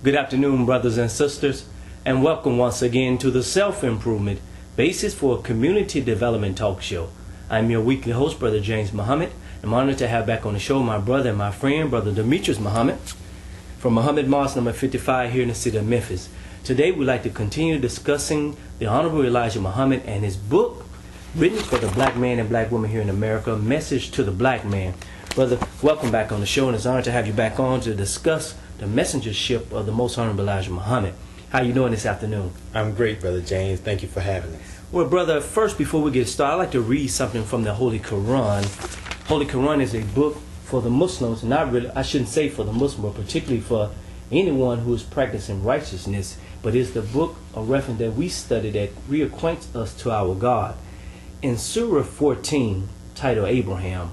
Good afternoon, brothers and sisters, and welcome once again to the Self-Improvement Basis for Community Development Talk Show. I'm your weekly host, Brother James Muhammad. I'm honored to have back on the show my brother and my friend, Brother Demetrius Muhammad, from Muhammad Mosque number 55 here in the city of Memphis. Today we'd like to continue discussing the Honorable Elijah Muhammad and his book, written for the black man and black woman here in America, Message to the Black Man. Brother, welcome back on the show, and it's an honor to have you back on to discuss the messengership of the Most Honorable Elijah Muhammad. How you doing this afternoon? I'm great, Brother James. Thank you for having us. Well, brother, first, before we get started, I'd like to read something from the Holy Quran. Holy Quran is a book for the Muslims, not really, I shouldn't say for the Muslim, but particularly for anyone who is practicing righteousness, but it's the book of reference that we study that reacquaints us to our God. In Surah 14, titled Abraham,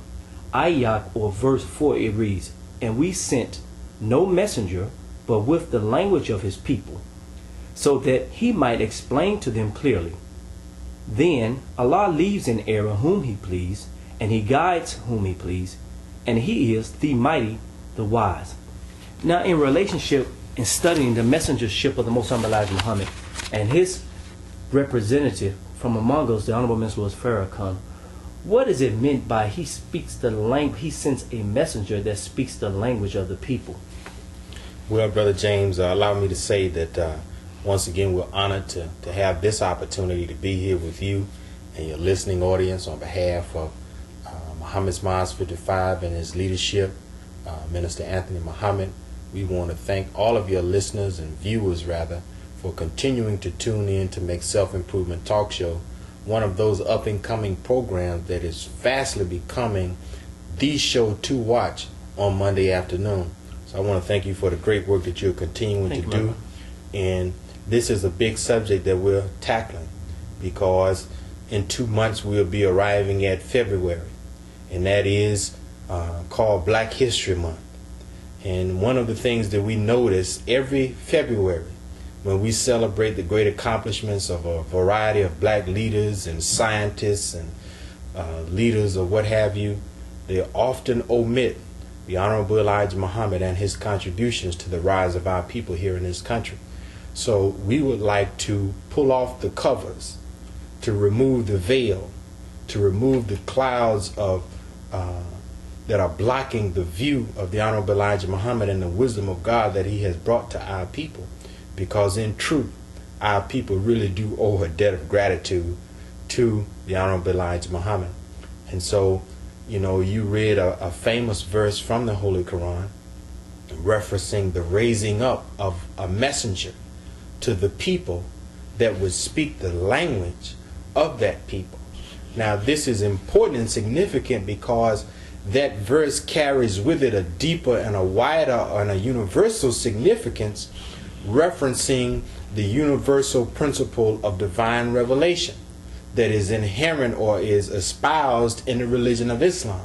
Ayat or verse 4, it reads, "And we sent no messenger but with the language of his people, so that he might explain to them clearly. Then Allah leaves in error whom he please, and he guides whom he please, and he is the mighty, the wise." Now, in relationship in studying the messengership of the Most Honorable Elijah Muhammad and his representative from among us, the Honorable Mr. Louis Farrakhan, what is it meant by he speaks the language, he sends a messenger that speaks the language of the people? Well, Brother James, allow me to say that once again we're honored to have this opportunity to be here with you and your listening audience on behalf of Muhammad's Mosque 55 and his leadership, Minister Anthony Muhammad. We want to thank all of your listeners and viewers, rather, for continuing to tune in to make Self-Improvement Talk Show one of those up-and-coming programs that is fastly becoming the show to watch on Monday afternoon. So I want to thank you for the great work that you're continuing to do. And this is a big subject that we're tackling because in 2 months we'll be arriving at February, and that is called Black History Month. And one of the things that we notice every February when we celebrate the great accomplishments of a variety of black leaders and scientists and leaders or what have you, they often omit the Honorable Elijah Muhammad and his contributions to the rise of our people here in this country. So we would like to pull off the covers, to remove the veil, to remove the clouds of that are blocking the view of the Honorable Elijah Muhammad and the wisdom of God that he has brought to our people. Because in truth, our people really do owe a debt of gratitude to the Honorable Elijah Muhammad. And so, you know, you read a famous verse from the Holy Quran referencing the raising up of a messenger to the people that would speak the language of that people. Now, this is important and significant because that verse carries with it a deeper and a wider and a universal significance, referencing the universal principle of divine revelation that is inherent or is espoused in the religion of Islam.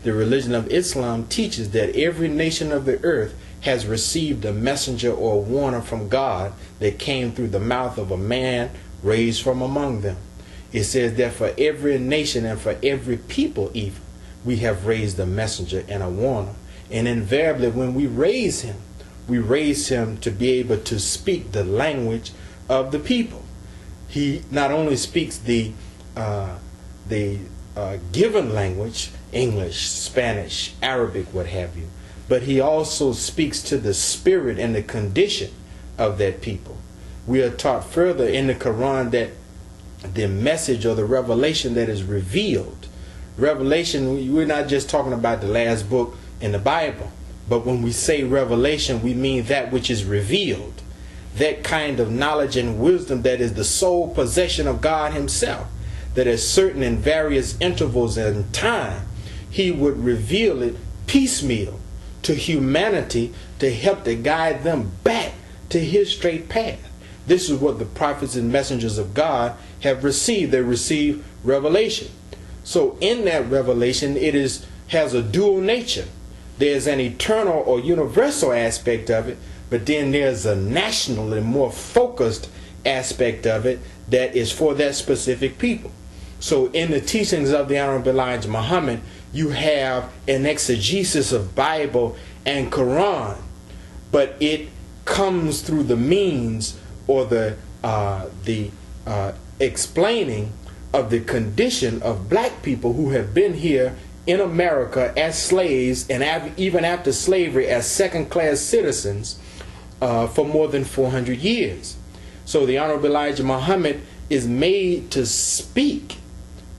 The religion of Islam teaches that every nation of the earth has received a messenger or a warner from God that came through the mouth of a man raised from among them. It says that for every nation and for every people even, we have raised a messenger and a warner. And invariably when we raise him to be able to speak the language of the people. He not only speaks the given language, English, Spanish, Arabic, what have you, but he also speaks to the spirit and the condition of that people. We are taught further in the Quran that the message or the revelation that is revealed, revelation, we're not just talking about the last book in the Bible, but when we say revelation, we mean that which is revealed, that kind of knowledge and wisdom that is the sole possession of God himself, that at certain and various intervals in time, he would reveal it piecemeal to humanity to help to guide them back to his straight path. This is what the prophets and messengers of God have received. They receive revelation. So in that revelation, it has a dual nature. There's an eternal or universal aspect of it, but then there's a national and more focused aspect of it that is for that specific people. So in the teachings of the Honorable Elijah Muhammad, you have an exegesis of Bible and Quran, but it comes through the means or the explaining of the condition of black people who have been here in America as slaves and even after slavery as second-class citizens for more than 400 years. So the Honorable Elijah Muhammad is made to speak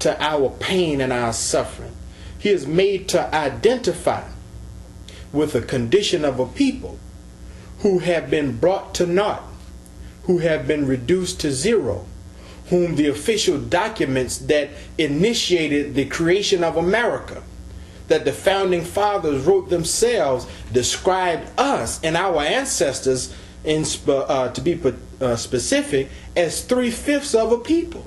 to our pain and our suffering. He is made to identify with the condition of a people who have been brought to naught, who have been reduced to zero, whom the official documents that initiated the creation of America, that the founding fathers wrote themselves, described us and our ancestors, to be specific, as 3/5 of a people.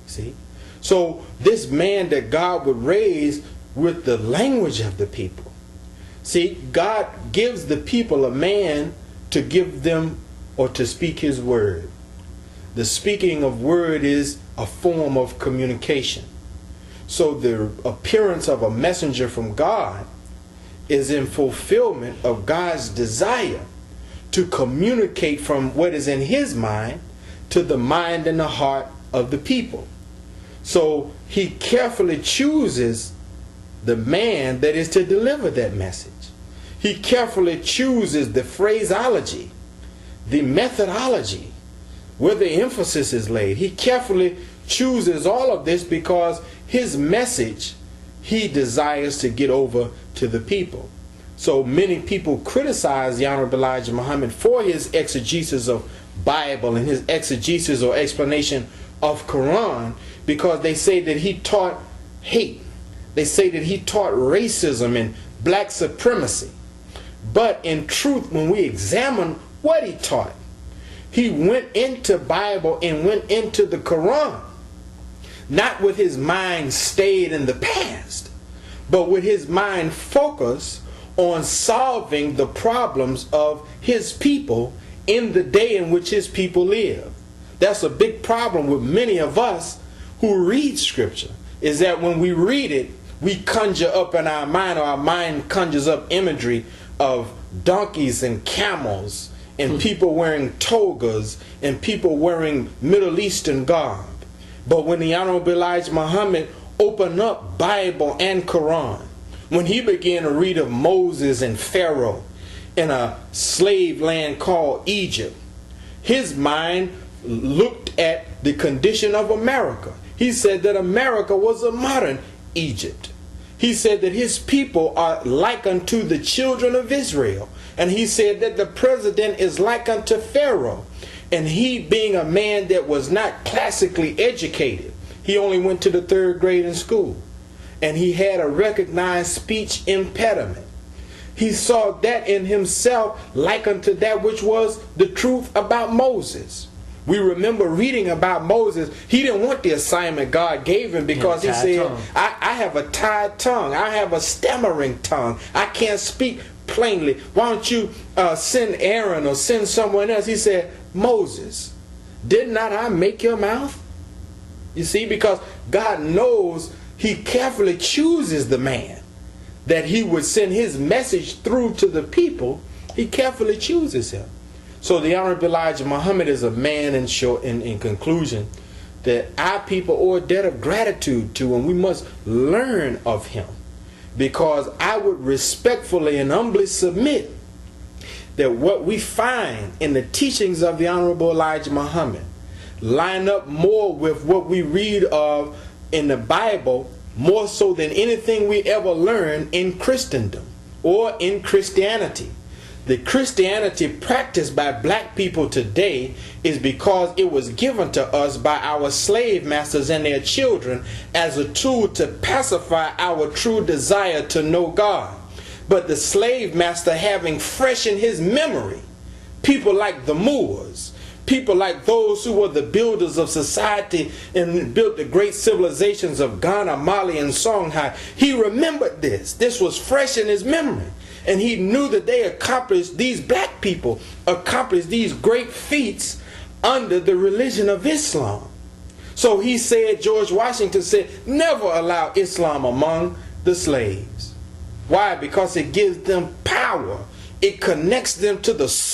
See? So this man that God would raise with the language of the people. See, God gives the people a man to give them or to speak his word. The speaking of word is a form of communication. So the appearance of a messenger from God is in fulfillment of God's desire to communicate from what is in his mind to the mind and the heart of the people. So he carefully chooses the man that is to deliver that message. He carefully chooses the phraseology, the methodology, where the emphasis is laid. He carefully chooses all of this because his message he desires to get over to the people. So many people criticize the Honorable Elijah Muhammad for his exegesis of Bible and his exegesis or explanation of Quran because they say that he taught hate. They say that he taught racism and black supremacy. But in truth, when we examine what he taught, he went into Bible and went into the Quran, not with his mind stayed in the past, but with his mind focused on solving the problems of his people in the day in which his people live. That's a big problem with many of us who read scripture, is that when we read it, we conjure up in our mind, or our mind conjures up imagery of donkeys and camels and people wearing togas and people wearing Middle Eastern garb. But when the Honorable Elijah Muhammad opened up Bible and Quran, when he began to read of Moses and Pharaoh in a slave land called Egypt, his mind looked at the condition of America. He said that America was a modern Egypt. He said that his people are like unto the children of Israel. And he said that the president is like unto Pharaoh. And he, being a man that was not classically educated, he only went to the 3rd grade in school, and he had a recognized speech impediment. He saw that in himself like unto that which was the truth about Moses. We remember reading about Moses. He didn't want the assignment God gave him because he said, I have a tied tongue. I have a stammering tongue. I can't speak plainly. Why don't you send Aaron or send someone else? He said, Moses, did not I make your mouth? You see, because God knows, he carefully chooses the man that he would send his message through to the people. He carefully chooses him. So the Honorable Elijah Muhammad is a man, in conclusion, that our people owe a debt of gratitude to, and we must learn of him. Because I would respectfully and humbly submit that what we find in the teachings of the Honorable Elijah Muhammad line up more with what we read of in the Bible, more so than anything we ever learned in Christendom or in Christianity. The Christianity practiced by black people today is because it was given to us by our slave masters and their children as a tool to pacify our true desire to know God. But the slave master, having fresh in his memory people like the Moors, people like those who were the builders of society and built the great civilizations of Ghana, Mali, and Songhai, he remembered this. This was fresh in his memory. And he knew that they accomplished, these black people accomplished these great feats under the religion of Islam. So he said, George Washington said, never allow Islam among the slaves. Why? Because it gives them power. It connects them to the soul.